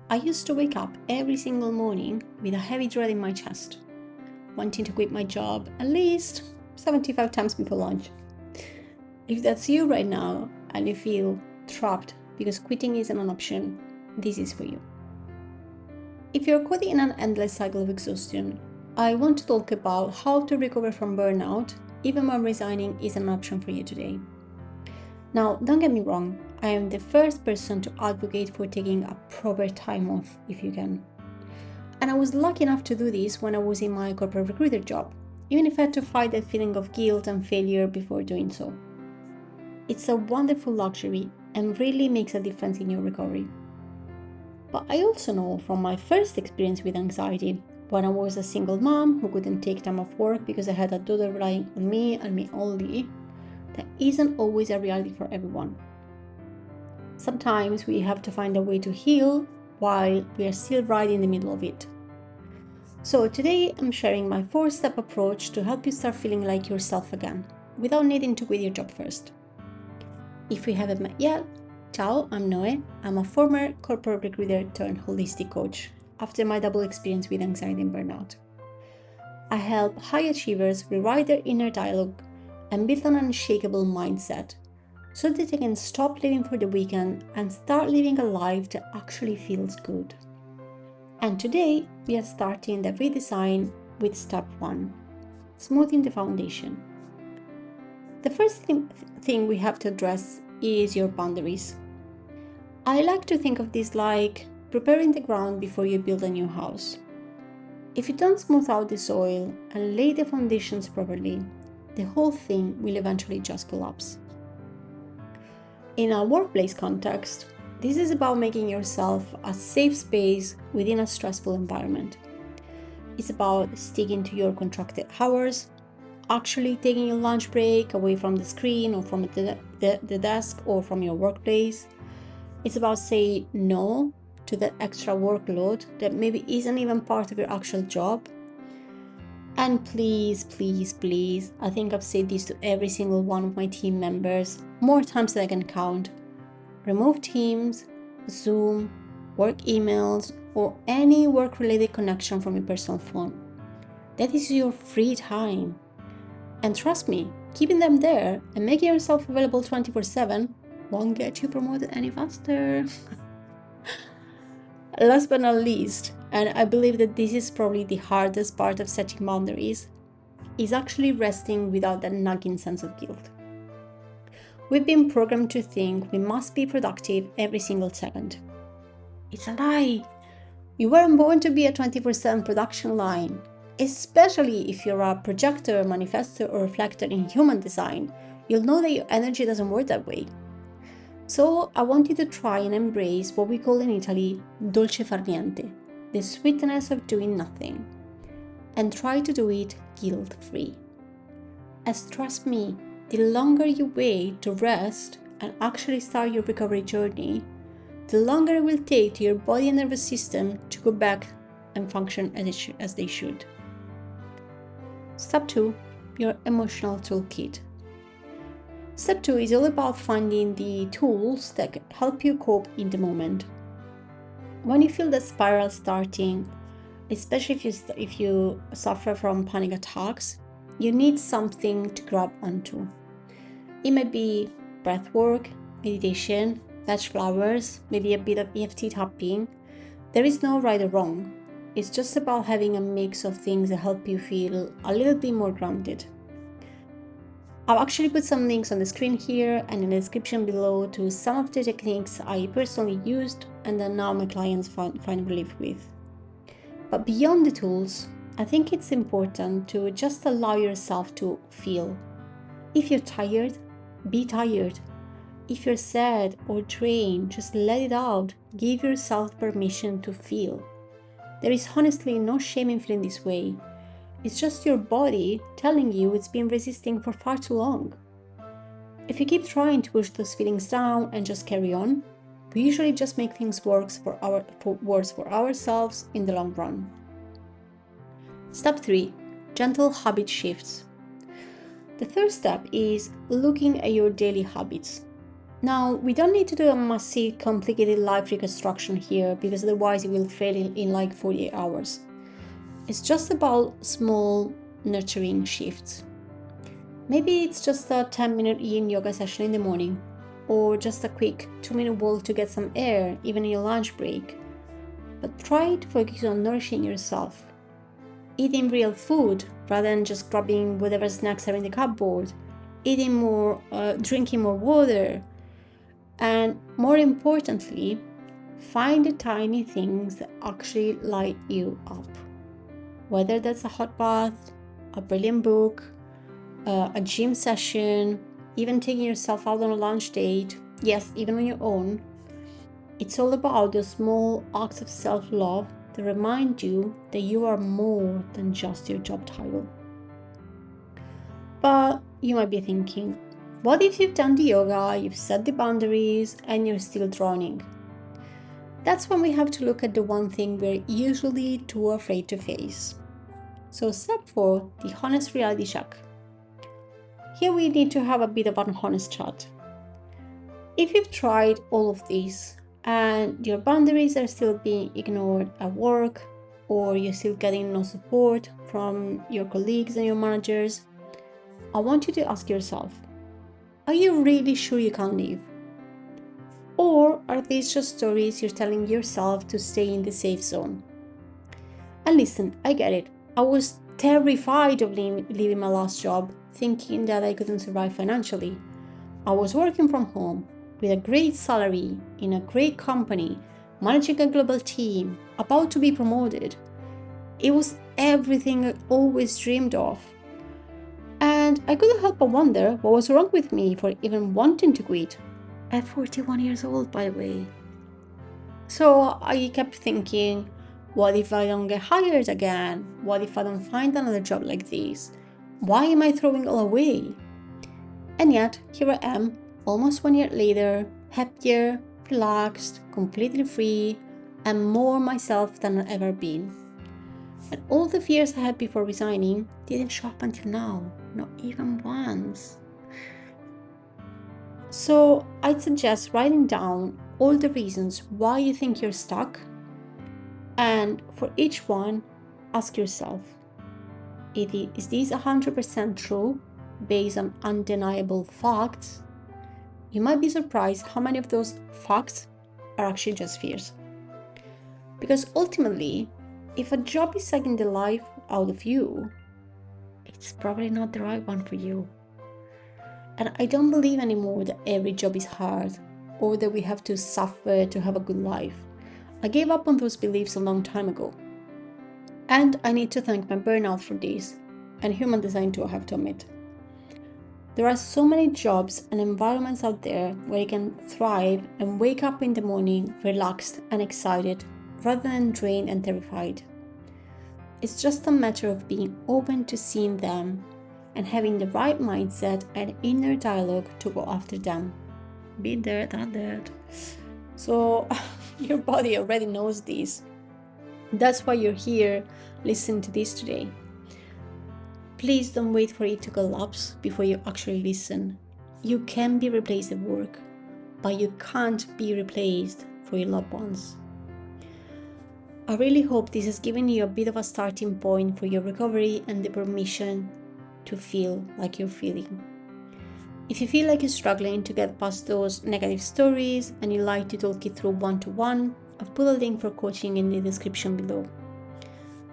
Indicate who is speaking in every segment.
Speaker 1: I used to wake up every single morning with a heavy dread in my chest, wanting to quit my job at least 75 times before lunch. If that's you right now and you feel trapped because quitting isn't an option, this is for you. If you're caught in an endless cycle of exhaustion, I want to talk about how to recover from burnout even when resigning isn't an option for you today. Now, don't get me wrong, I am the first person to advocate for taking a proper time off if you can. And I was lucky enough to do this when I was in my corporate recruiter job, even if I had to fight that feeling of guilt and failure before doing so. It's a wonderful luxury and really makes a difference in your recovery. But I also know from my first experience with anxiety, when I was a single mom who couldn't take time off work because I had a daughter relying on me and me only, that isn't always a reality for everyone. Sometimes we have to find a way to heal while we are still right in the middle of it. So today I'm sharing my 4-step approach to help you start feeling like yourself again, without needing to quit your job first. If we haven't met yet, ciao, I'm Noe. I'm a former corporate recruiter turned holistic coach after my double experience with anxiety and burnout. I help high achievers rewrite their inner dialogue and build an unshakable mindset so that they can stop living for the weekend and start living a life that actually feels good. And today we are starting the redesign with step 1, smoothing the foundation. The first thing we have to address is your boundaries. I like to think of this like preparing the ground before you build a new house. If you don't smooth out the soil and lay the foundations properly, the whole thing will eventually just collapse. In a workplace context, this is about making yourself a safe space within a stressful environment. It's about sticking to your contracted hours, actually taking a lunch break away from the screen or from the desk or from your workplace. It's about saying no to that extra workload that maybe isn't even part of your actual job. And please, please, please, I think I've said this to every single one of my team members more times than I can count. Remove Teams, Zoom, work emails, or any work-related connection from your personal phone. That is your free time. And trust me, keeping them there and making yourself available 24/7 won't get you promoted any faster. Last but not least, and I believe that this is probably the hardest part of setting boundaries, is actually resting without that nagging sense of guilt. We've been programmed to think we must be productive every single second. It's a lie. You weren't born to be a 24/7 production line. Especially if you're a projector, manifestor, or reflector in human design, you'll know that your energy doesn't work that way. So I want you to try and embrace what we call in Italy dolce far niente, the sweetness of doing nothing, and try to do it guilt-free. As trust me, the longer you wait to rest and actually start your recovery journey, the longer it will take to your body and nervous system to go back and function as they should. Step 2, your emotional toolkit. Step 2 is all about finding the tools that help you cope in the moment. When you feel the spiral starting, especially if you suffer from panic attacks, you need something to grab onto. It may be breath work, meditation, veg flowers, maybe a bit of EFT tapping. There is no right or wrong. It's just about having a mix of things that help you feel a little bit more grounded. I've actually put some links on the screen here and in the description below to some of the techniques I personally used and that now my clients find relief with. But beyond the tools, I think it's important to just allow yourself to feel. If you're tired, be tired. If you're sad or drained, just let it out. Give yourself permission to feel. There is honestly no shame in feeling this way. It's just your body telling you it's been resisting for far too long. If you keep trying to push those feelings down and just carry on, we usually just make things worse for ourselves in the long run. Step 3, gentle habit shifts. The third step is looking at your daily habits. Now, we don't need to do a massive, complicated life reconstruction here because otherwise it will fail in like 48 hours. It's just about small, nurturing shifts. Maybe it's just a 10-minute yin yoga session in the morning, or just a quick 2-minute walk to get some air, even in your lunch break. But try to focus on nourishing yourself. Eating real food rather than just grabbing whatever snacks are in the cupboard. Eating more, drinking more water. And more importantly, find the tiny things that actually light you up. Whether that's a hot bath, a brilliant book, a gym session, even taking yourself out on a lunch date, yes, even on your own. It's all about the small acts of self-love that remind you that you are more than just your job title. But you might be thinking, what if you've done the yoga, you've set the boundaries, and you're still drowning? That's when we have to look at the one thing we're usually too afraid to face. So step 4, the honest reality check. Here we need to have a bit of an honest chat. If you've tried all of this and your boundaries are still being ignored at work, or you're still getting no support from your colleagues and your managers, I want you to ask yourself, are you really sure you can leave? Or are these just stories you're telling yourself to stay in the safe zone? And listen, I get it. I was terrified of leaving my last job, thinking that I couldn't survive financially. I was working from home with a great salary in a great company, managing a global team, about to be promoted. It was everything I always dreamed of. And I couldn't help but wonder what was wrong with me for even wanting to quit. At 41 years old, by the way. So I kept thinking, what if I don't get hired again? What if I don't find another job like this? Why am I throwing it all away? And yet, here I am, almost 1 year later, happier, relaxed, completely free, and more myself than I've ever been. And all the fears I had before resigning didn't show up until now, not even once. So I'd suggest writing down all the reasons why you think you're stuck, and for each one, ask yourself, is this 100% true based on undeniable facts? You might be surprised how many of those facts are actually just fears. Because ultimately, if a job is sucking the life out of you, it's probably not the right one for you. And I don't believe anymore that every job is hard or that we have to suffer to have a good life. I gave up on those beliefs a long time ago. And I need to thank my burnout for this, and human design too, I have to admit. There are so many jobs and environments out there where you can thrive and wake up in the morning relaxed and excited rather than drained and terrified. It's just a matter of being open to seeing them and having the right mindset and inner dialogue to go after them. Be there, not that. So your body already knows this. That's why you're here listening to this today. Please don't wait for it to collapse before you actually listen. You can be replaced at work, but you can't be replaced for your loved ones. I really hope this has given you a bit of a starting point for your recovery and the permission to feel like you're feeling. If you feel like you're struggling to get past those negative stories and you'd like to talk it through one-to-one, I've put a link for coaching in the description below.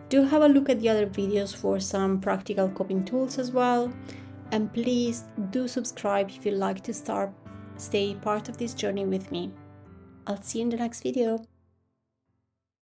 Speaker 1: Do have a look at the other videos for some practical coping tools as well. And please do subscribe if you'd like to stay part of this journey with me. I'll see you in the next video.